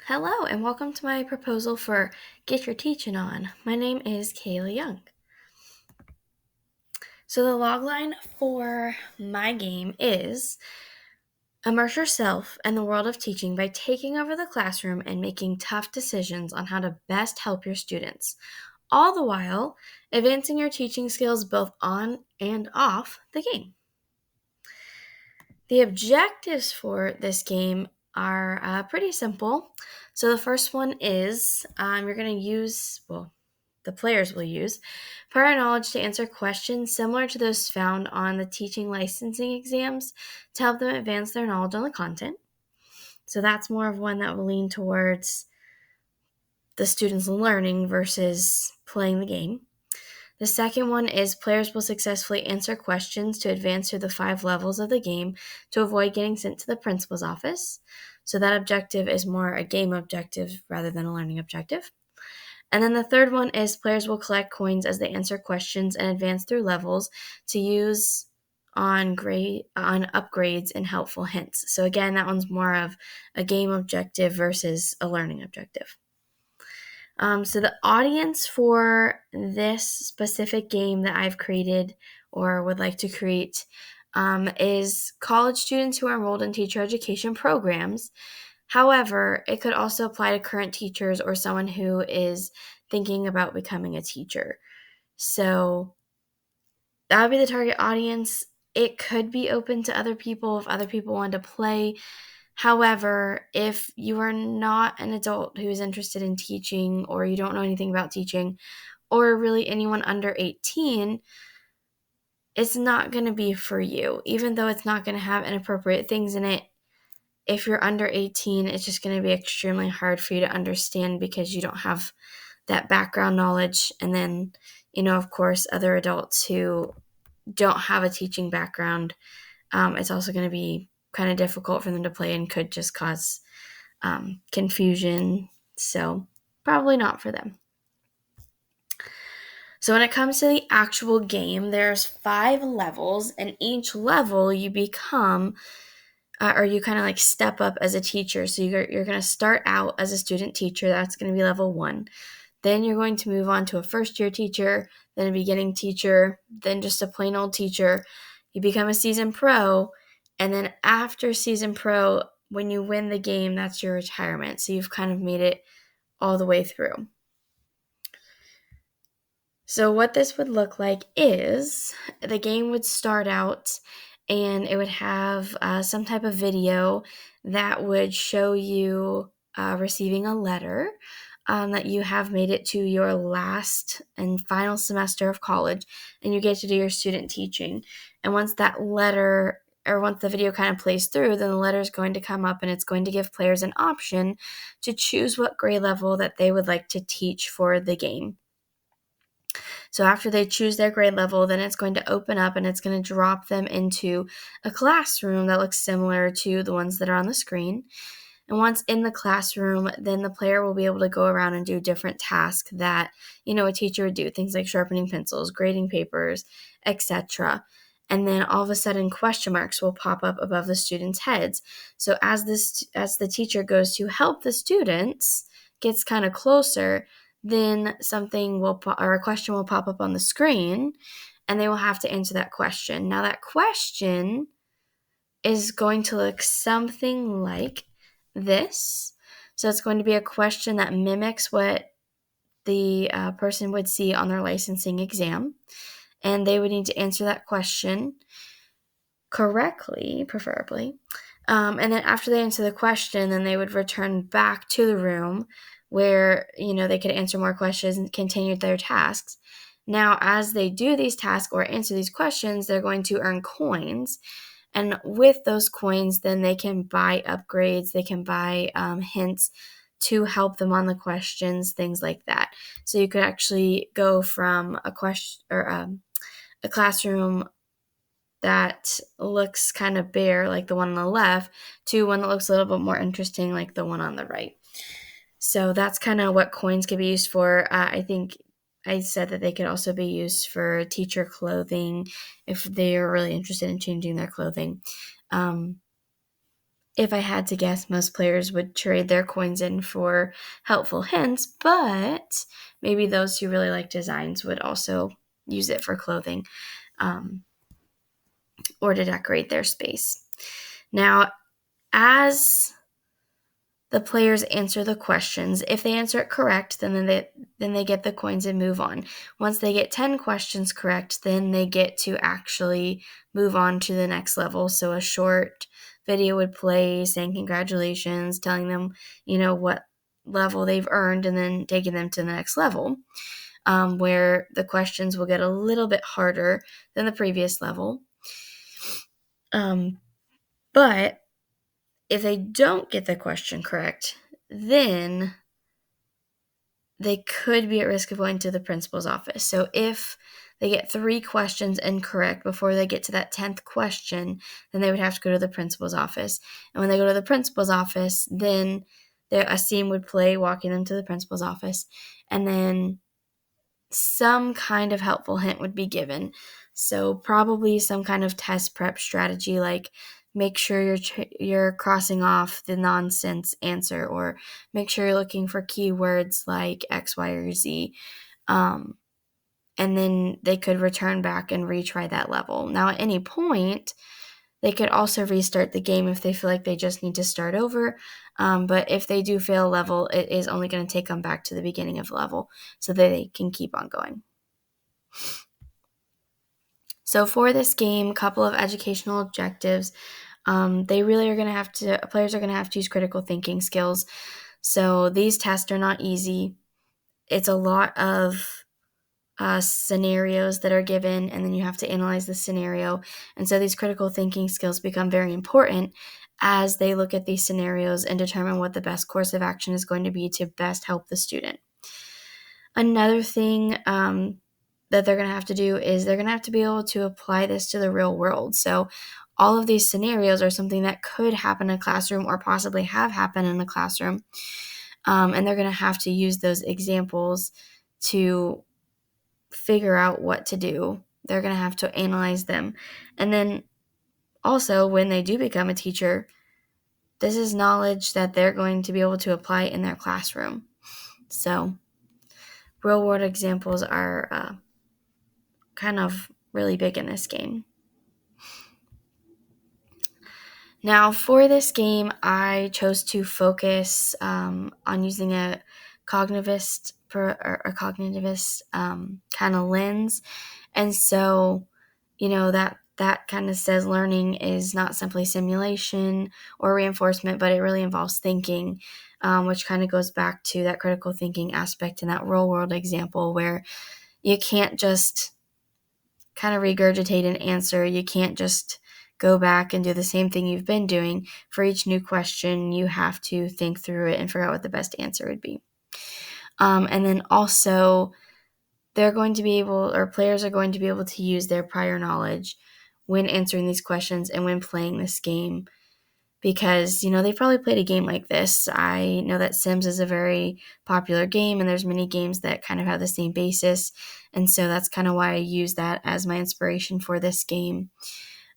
Hello, and welcome to my proposal for Get Your Teaching On. My name is Kayla Young. So, the logline for my game is immerse yourself in the world of teaching by taking over the classroom and making tough decisions on how to best help your students, all the while advancing your teaching skills both on and off the game. The objectives for this game are pretty simple. So, the first one is you're going to use, the players will use prior knowledge to answer questions similar to those found on the teaching licensing exams to help them advance their knowledge on the content. So that's more of one that will lean towards the students learning versus playing the game. The second one is players will successfully answer questions to advance through the 5 levels of the game to avoid getting sent to the principal's office. So that objective is more a game objective rather than a learning objective. And then the third one is players will collect coins as they answer questions and advance through levels to use on upgrades and helpful hints. So again, that one's more of a game objective versus a learning objective. So the audience for this specific game that I've created or would like to create is college students who are enrolled in teacher education programs. However, it could also apply to current teachers or someone who is thinking about becoming a teacher. So that would be the target audience. It could be open to other people if other people want to play. However, if you are not an adult who is interested in teaching or you don't know anything about teaching or really anyone under 18, it's not going to be for you. Even though it's not going to have inappropriate things in it, if you're under 18, it's just going to be extremely hard for you to understand because you don't have that background knowledge. And then, of course, other adults who don't have a teaching background, it's also going to be kind of difficult for them to play and could just cause confusion. So probably not for them. So when it comes to the actual game, there's 5 levels, and each level you become or you kind of like step up as a teacher. So you're going to start out as a student teacher. That's going to be level 1. Then you're going to move on to a first-year teacher, then a beginning teacher, then just a plain old teacher. You become a seasoned pro, and then after seasoned pro, when you win the game, that's your retirement. So you've kind of made it all the way through. So what this would look like is the game would start out and it would have some type of video that would show you receiving a letter that you have made it to your last and final semester of college and you get to do your student teaching. And once that letter or once the video kind of plays through, then the letter is going to come up and it's going to give players an option to choose what grade level that they would like to teach for the game. So after they choose their grade level, then it's going to open up and it's going to drop them into a classroom that looks similar to the ones that are on the screen. And once in the classroom, then the player will be able to go around and do different tasks that, a teacher would do, things like sharpening pencils, grading papers, etc. And then all of a sudden question marks will pop up above the students' heads. So as the teacher goes to help the students, gets kind of closer, then something or a question will pop up on the screen and they will have to answer that question. Now that question is going to look something like this. So it's going to be a question that mimics what the person would see on their licensing exam. And they would need to answer that question correctly, preferably. And then after they answer the question, then they would return back to the room where, they could answer more questions and continue their tasks. Now, as they do these tasks or answer these questions, they're going to earn coins. And with those coins, then they can buy upgrades, they can buy hints to help them on the questions, things like that. So you could actually go from a question or a classroom that looks kind of bare, like the one on the left, to one that looks a little bit more interesting, like the one on the right. So that's kind of what coins can be used for. I think I said that they could also be used for teacher clothing if they are really interested in changing their clothing. If I had to guess, most players would trade their coins in for helpful hints, but maybe those who really like designs would also use it for clothing or to decorate their space. Now, as the players answer the questions, if they answer it correct, then they get the coins and move on. Once they get 10 questions correct, then they get to actually move on to the next level. So a short video would play saying congratulations, telling them, what level they've earned, and then taking them to the next level, where the questions will get a little bit harder than the previous level. But if they don't get the question correct, then they could be at risk of going to the principal's office. So if they get 3 questions incorrect before they get to that 10th question, then they would have to go to the principal's office. And when they go to the principal's office, then a scene would play walking them to the principal's office. And then some kind of helpful hint would be given. So probably some kind of test prep strategy, like make sure you're crossing off the nonsense answer, or make sure you're looking for keywords like X, Y, or Z. And then they could return back and retry that level. Now, at any point, they could also restart the game if they feel like they just need to start over. But if they do fail a level, it is only going to take them back to the beginning of the level so that they can keep on going. So for this game, a couple of educational objectives. Players are going to have to use critical thinking skills. So these tests are not easy. It's a lot of scenarios that are given, and then you have to analyze the scenario. And so these critical thinking skills become very important as they look at these scenarios and determine what the best course of action is going to be to best help the student. Another thing that they're going to have to do is they're going to have to be able to apply this to the real world. So all of these scenarios are something that could happen in a classroom or possibly have happened in a classroom. And they're going to have to use those examples to figure out what to do. They're going to have to analyze them. And then also, when they do become a teacher, this is knowledge that they're going to be able to apply in their classroom. So real world examples are kind of really big in this game. Now, for this game, I chose to focus on using a cognitivist kind of lens. And so, that kind of says learning is not simply simulation or reinforcement, but it really involves thinking, which kind of goes back to that critical thinking aspect in that real world example where you can't just kind of regurgitate an answer. You can't just go back and do the same thing you've been doing. For each new question, you have to think through it and figure out what the best answer would be. And then also, players are going to be able to use their prior knowledge when answering these questions and when playing this game, because, they've probably played a game like this. I know that Sims is a very popular game, and there's many games that kind of have the same basis, and so that's kind of why I use that as my inspiration for this game.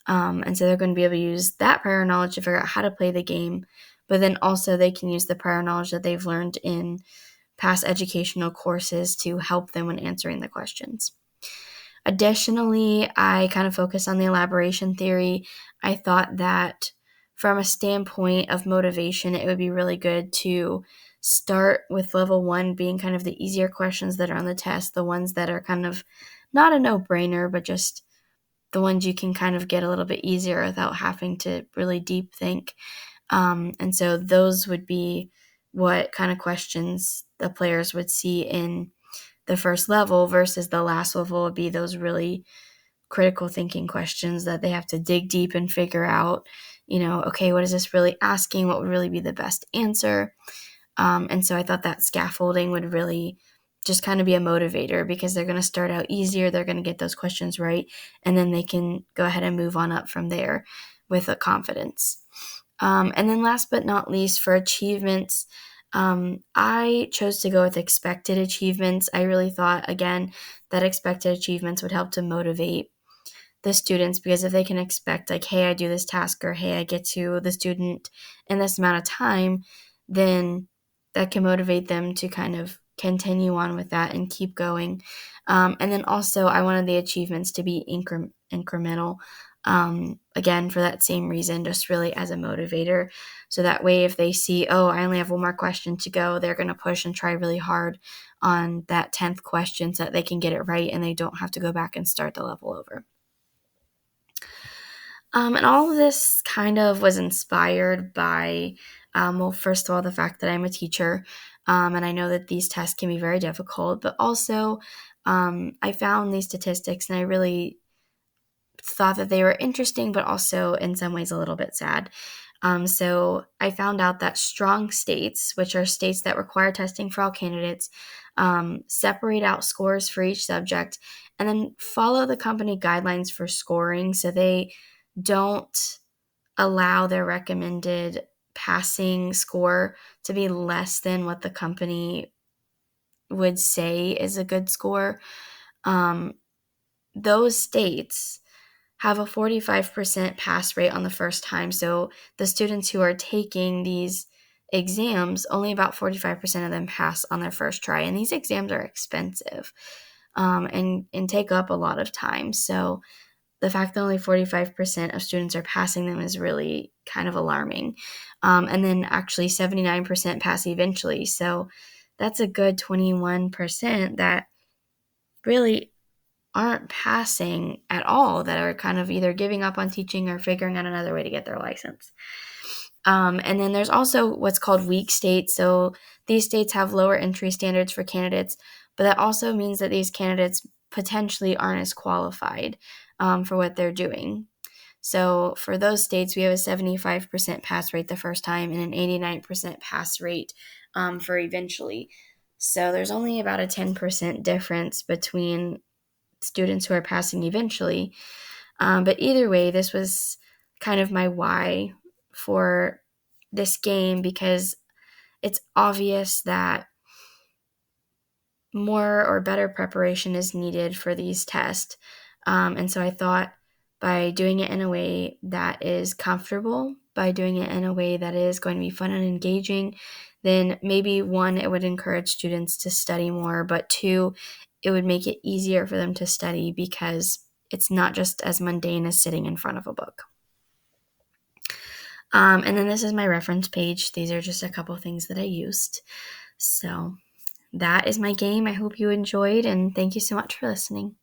And so they're going to be able to use that prior knowledge to figure out how to play the game, but then also they can use the prior knowledge that they've learned in past educational courses to help them when answering the questions. Additionally, I kind of focus on the elaboration theory. I thought that from a standpoint of motivation, it would be really good to start with level 1 being kind of the easier questions that are on the test, the ones that are kind of not a no-brainer, but just the ones you can kind of get a little bit easier without having to really deep think. And so those would be what kind of questions the players would see in the first level, versus the last level would be those really critical thinking questions that they have to dig deep and figure out, okay, what is this really asking? What would really be the best answer? And so I thought that scaffolding would really just kind of be a motivator, because they're going to start out easier. They're going to get those questions right, and then they can go ahead and move on up from there with a confidence. And then last but not least, for achievements, I chose to go with expected achievements. I really thought, again, that expected achievements would help to motivate the students, because if they can expect like, hey, I do this task, or hey, I get to the student in this amount of time, then that can motivate them to kind of continue on with that and keep going. And then also I wanted the achievements to be incremental. Again, for that same reason, just really as a motivator. So that way, if they see, oh, I only have one more question to go, they're going to push and try really hard on that 10th question so that they can get it right and they don't have to go back and start the level over. And all of this kind of was inspired by, well, first of all, the fact that I'm a teacher, and I know that these tests can be very difficult, but also I found these statistics and I really thought that they were interesting, but also in some ways a little bit sad. So I found out that strong states, which are states that require testing for all candidates, separate out scores for each subject and then follow the company guidelines for scoring. So they don't allow their recommended passing score to be less than what the company would say is a good score. Those states have a 45% pass rate on the first time. So the students who are taking these exams, only about 45% of them pass on their first try. And these exams are expensive and take up a lot of time. So the fact that only 45% of students are passing them is really kind of alarming. And then actually 79% pass eventually. So that's a good 21% that really aren't passing at all, that are kind of either giving up on teaching or figuring out another way to get their license. And then there's also what's called weak states. So these states have lower entry standards for candidates, but that also means that these candidates potentially aren't as qualified for what they're doing. So for those states, we have a 75% pass rate the first time and an 89% pass rate for eventually. So there's only about a 10% difference between students who are passing eventually. But either way, this was kind of my why for this game, because it's obvious that more or better preparation is needed for these tests. And so I thought by doing it in a way that is comfortable, by doing it in a way that is going to be fun and engaging, then maybe one, it would encourage students to study more, but two, it would make it easier for them to study because it's not just as mundane as sitting in front of a book. And then this is my reference page. These are just a couple things that I used. So that is my game. I hope you enjoyed, and thank you so much for listening.